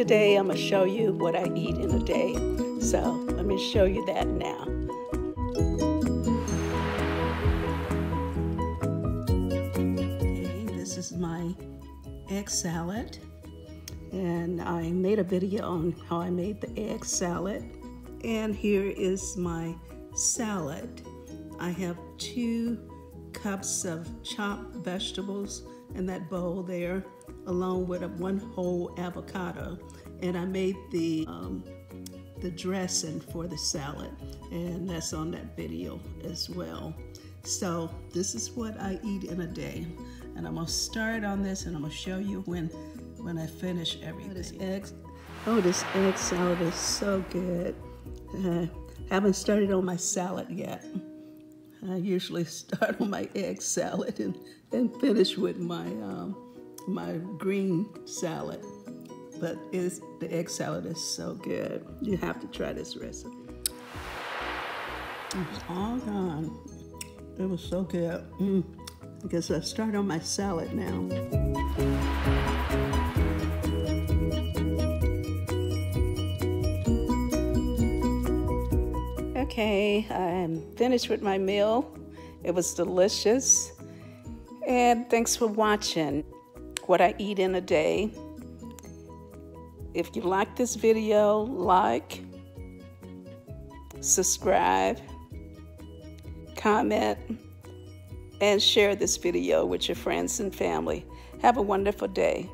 today I'm going to show you what I eat in a day. So let me show you that now. Okay, this is my egg salad. And I made a video on how I made the egg salad. And here is my salad. I have 2 cups of chopped vegetables in that bowl there, along with 1 whole avocado. And I made the dressing for the salad, and that's on that video as well. So this is what I eat in a day, and I'm gonna start on this, and I'm gonna show you when I finish everything. This egg salad is so good. Haven't started on my salad yet. I usually start on my egg salad and finish with my my green salad. But the egg salad is so good. You have to try this recipe. It's all gone. It was so good. I guess I'll start on my salad now. Okay, I'm finished with my meal. It was delicious. And thanks for watching what I eat in a day. If you like this video, like, subscribe, comment, and share this video with your friends and family. Have a wonderful day.